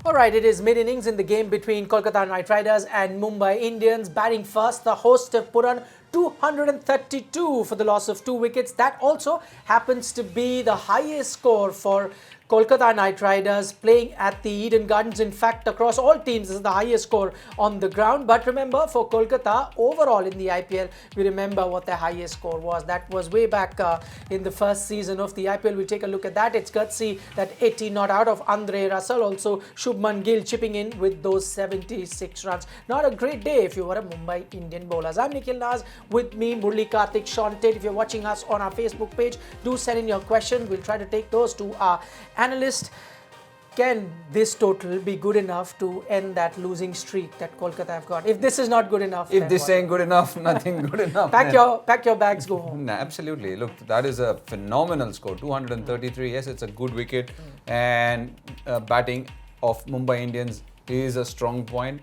All right, it is mid-innings in the game between Kolkata Knight Riders and Mumbai Indians. Batting first, the hosts have put on 232 for the loss of 2 wickets. That also happens to be the highest score for Kolkata Knight Riders playing at the Eden Gardens. In fact, across all teams, this is the highest score on the ground. But remember, for Kolkata, overall in the IPL, we remember what their highest score was. That was way back in the first season of the IPL. We'll take a look at that. It's courtesy that 80 not out of Andre Russell. Also, Shubman Gill chipping in with those 76 runs. Not a great day if you were a Mumbai Indian bowlers. I'm Nikhil Naz, with me, Murli Karthik, Sean Tate. If you're watching us on our Facebook page, do send in your questions. We'll try to take those to our analyst. Can this total be good enough to end that losing streak that Kolkata have got? If this is not good enough, if this ain't good enough, nothing good enough. Pack your bags, go home. Nah, absolutely. Look, that is a phenomenal score. 233. Yes, it's a good wicket, and batting of Mumbai Indians is a strong point.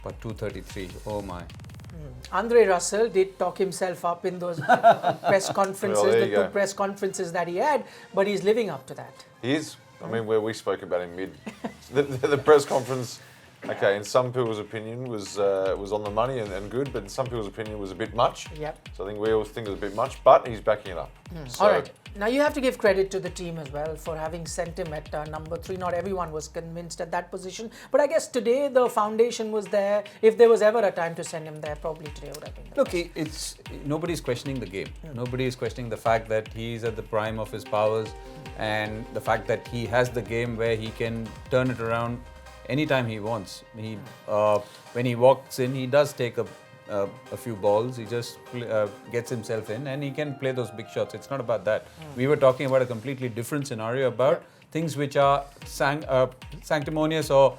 But 233. Oh my. Andre Russell did talk himself up in those press conferences, Well, the you two go. press conferences that he had, but he's living up to that. He is. I mean, where we spoke about him the press conference. Okay, in some people's opinion was on the money and good, but in some people's opinion was a bit much. Yep. So I think we always think it was a bit much, but he's backing it up. So, All right. Now you have to give credit to the team as well for having sent him at number 3. Not everyone was convinced at that position, but I guess today the foundation was there. If there was ever a time to send him there, probably today would have been. Look, it's nobody's questioning the game. Nobody is questioning the fact that he's at the prime of his powers, and the fact that he has the game where he can turn it around anytime he wants. When he walks in, he does take a few balls. He just gets himself in, and he can play those big shots. It's not about that. We were talking about a completely different scenario about things which are sanctimonious or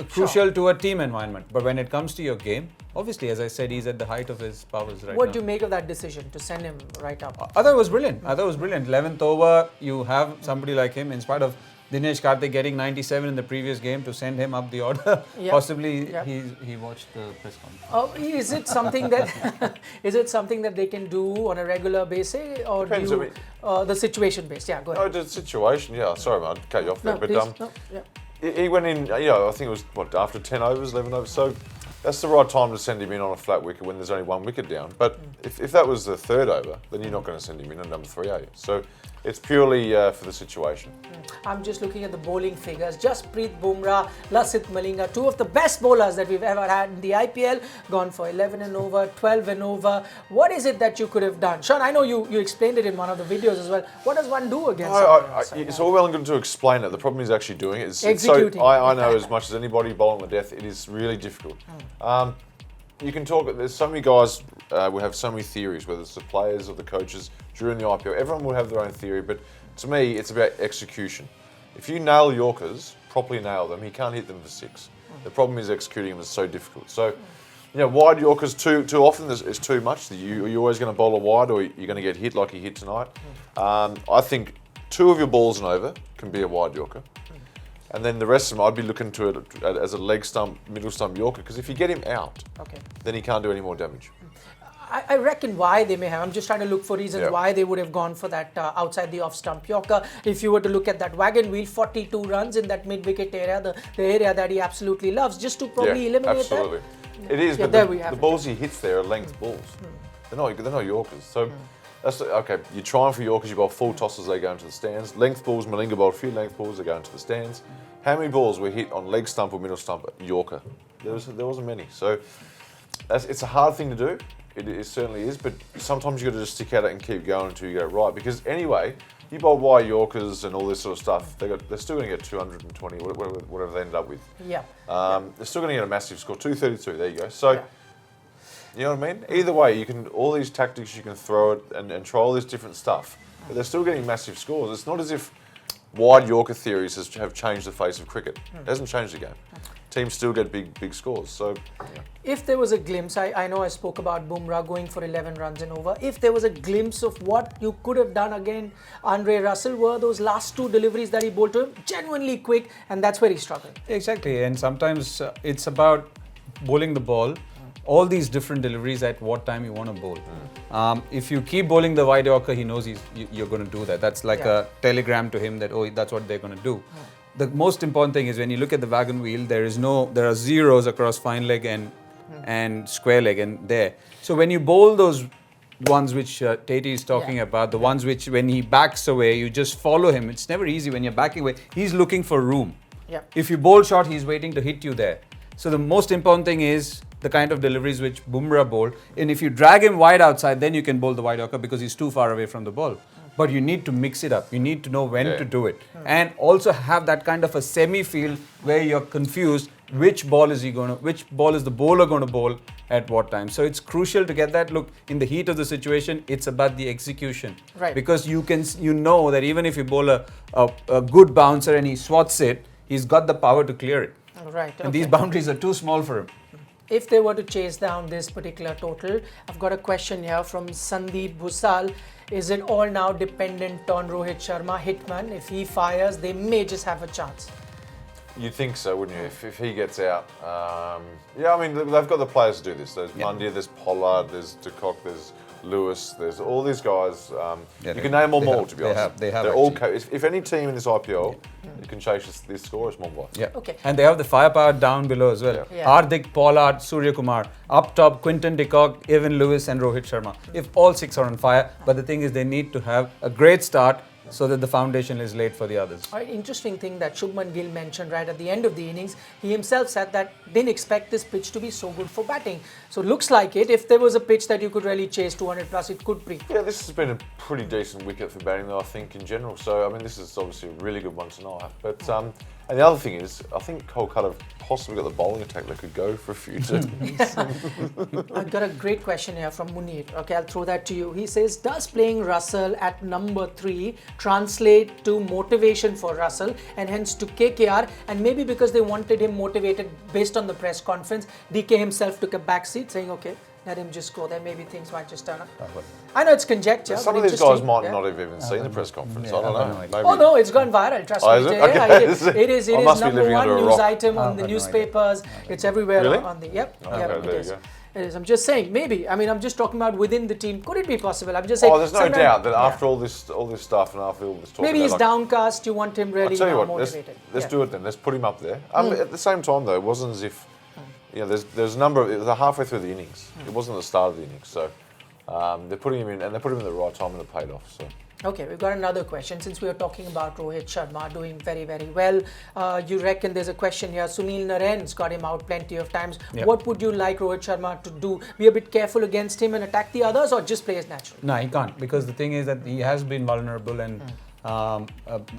crucial to a team environment. But when it comes to your game, obviously, as I said, he's at the height of his powers right now. What do you make of that decision to send him right up? I thought it was brilliant. 11th over, you have somebody like him, in spite of Dinesh Karthik getting 97 in the previous game, to send him up the order. Yep. Possibly Yep. he watched the press conference. Is it something that they can do on a regular basis, or Depends, do you, the situation based? Yeah, go ahead. no, the situation. Yeah, sorry, man, I'd cut you off there, No, but please. No, yeah. he went in. I think it was after 10 overs, 11 overs. So that's the right time to send him in on a flat wicket when there's only 1 wicket down. But if that was the 3rd over, then you're not going to send him in on number 3, are you? So it's purely for the situation. I'm just looking at the bowling figures. Jasprit Bumrah, Lasith Malinga, 2 of the best bowlers that we've ever had in the IPL, gone for 11 and over, 12 and over. What is it that you could have done? Sean, I know you explained it in one of the videos as well. What does one do against someone? It's all well and good to explain it. The problem is actually doing it. Executing. I know as much as anybody bowling to death, it is really difficult. You can talk, there's so many guys, we have so many theories, whether it's the players or the coaches during the IPL. Everyone will have their own theory, but to me, it's about execution. If you nail Yorkers, properly nail them, he can't hit them for 6. The problem is executing them is so difficult. So, wide Yorkers too often is too much. You're always going to bowl a wide, or you're going to get hit like he hit tonight. I think 2 of your balls and over can be a wide Yorker. And then the rest of them, I'd be looking to it as a leg stump, middle stump Yorker, because if you get him out, then he can't do any more damage. I reckon why they may have. I'm just trying to look for reasons why they would have gone for that outside the off-stump Yorker. If you were to look at that wagon wheel, 42 runs in that mid-wicket area, the area that he absolutely loves, just to probably eliminate absolutely. that. It is, Yeah, but there we have the it. balls he hits there are length balls. They're not Yorkers. So that's okay. You're trying for Yorkers. You bowl full tosses, they go into the stands. Length balls, Malinga bowled a few length balls, they go into the stands. How many balls were hit on leg stump or middle stump Yorker? There wasn't many. So it's a hard thing to do. It certainly is, but sometimes you've got to just stick at it and keep going until you get it right. Because anyway, you bowl wide Yorkers and all this sort of stuff, they're still going to get 220, whatever they ended up with. Yeah. They're still going to get a massive score, 232. There you go. So, you know what I mean? Either way, you can all these tactics you can throw it and try all this different stuff, but they're still getting massive scores. It's not as if wide Yorker theories have changed the face of cricket. It hasn't changed the game. Teams still get big scores. So, If there was a glimpse, I know I spoke about Bumrah going for 11 runs and over. If there was a glimpse of what you could have done again, Andre Russell, were those last 2 deliveries that he bowled to him genuinely quick, and that's where he struggled. Exactly, and sometimes it's about bowling the ball, all these different deliveries at what time you want to bowl. If you keep bowling the wide Yorker, he knows you're going to do that. That's like a telegram to him that, that's what they're going to do. the most important thing is when you look at the wagon wheel, there are zeros across fine leg and square leg and there. So when you bowl those ones which Tatey is talking about, the ones which when he backs away, you just follow him. It's never easy when you're backing away. He's looking for room. Yeah. If you bowl short, he's waiting to hit you there. So the most important thing is the kind of deliveries which Bumrah bowled. And if you drag him wide outside, then you can bowl the wide Yorker because he's too far away from the ball. But you need to mix it up. You need to know when to do it. And also have that kind of a semi-field where you're confused which ball is the bowler going to bowl at what time. So it's crucial to get that. Look, in the heat of the situation, it's about the execution. Right. Because you know that even if you bowl a good bouncer and he swats it, he's got the power to clear it. Right. And these boundaries are too small for him. If they were to chase down this particular total, I've got a question here from Sandeep Bhusal. Is it all now dependent on Rohit Sharma, hitman? If he fires, they may just have a chance. You'd think so, wouldn't you? If he gets out. Yeah, I mean, they've got the players to do this. There's Mundy, there's Pollard, there's De Kock, there's Lewis, there's all these guys. You can name them all, to be honest. They have They're all if any team in this IPL can chase this score, it's Mumbai. Yeah. Okay. And they have the firepower down below as well. Yeah. Hardik, Pollard, Surya Kumar. Up top, Quinton de Kock, Evan Lewis and Rohit Sharma. If all six are on fire, but the thing is they need to have a great start so that the foundation is laid for the others. Interesting thing that Shubman Gill mentioned right at the end of the innings, he himself said that didn't expect this pitch to be so good for batting. So looks like it. If there was a pitch that you could really chase 200 plus, it could be. Yeah, this has been a pretty decent wicket for batting, though, I think, in general. So, I mean, this is obviously a really good one tonight. But, and the other thing is, I think Kolkata possibly got the bowling attack that could go for a few too. I've got a great question here from Munir. Okay, I'll throw that to you. He says, does playing Russell at number 3 translate to motivation for Russell and hence to KKR? And maybe because they wanted him motivated based on the press conference, DK himself took a back seat saying, okay, let him just go there. Maybe things might just turn up. I know it's conjecture. Some of these guys might not have even seen the press conference. I don't know. Maybe. Oh no, it's gone viral. Trust me. Is it? Okay. It is number one news item on the newspapers. It's everywhere Really? on the. Yep. Okay, Yep. there It you is. go. It is. I'm just saying. Maybe. I mean, I'm just talking about within the team. Could it be possible? I'm just saying. Oh, there's no sometimes- doubt that yeah. after all this stuff and after all this talk, Maybe he's like, downcast. You want him really I'll tell you what, motivated. let's do it then. Let's put him up there. At the same time, though, it wasn't as if there's a number. It was halfway through the innings. It wasn't the start of the innings, so they're putting him in, and they put him in the right time, and it paid off. So. Okay, we've got another question. Since we were talking about Rohit Sharma doing very, very well, you reckon there's a question here. Sunil Naren's got him out plenty of times. Yep. What would you like Rohit Sharma to do? Be a bit careful against him and attack the others, or just play as natural? No, he can't, because the thing is that he has been vulnerable and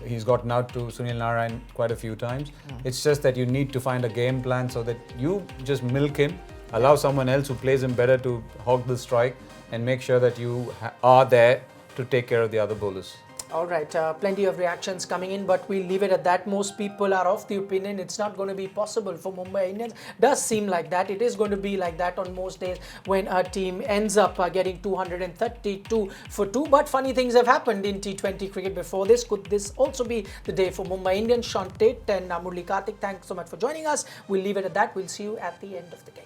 he's gotten out to Sunil Narayan quite a few times. It's just that you need to find a game plan so that you just milk him, allow someone else who plays him better to hog the strike, and make sure that you are there to take care of the other bowlers. All right, plenty of reactions coming in, but we'll leave it at that. Most people are of the opinion it's not going to be possible for Mumbai Indians. Does seem like that. It is going to be like that on most days when a team ends up getting 232 for 2. But funny things have happened in T20 cricket before this. Could this also be the day for Mumbai Indians? Sean Tate and Murli Karthik, thanks so much for joining us. We'll leave it at that. We'll see you at the end of the game.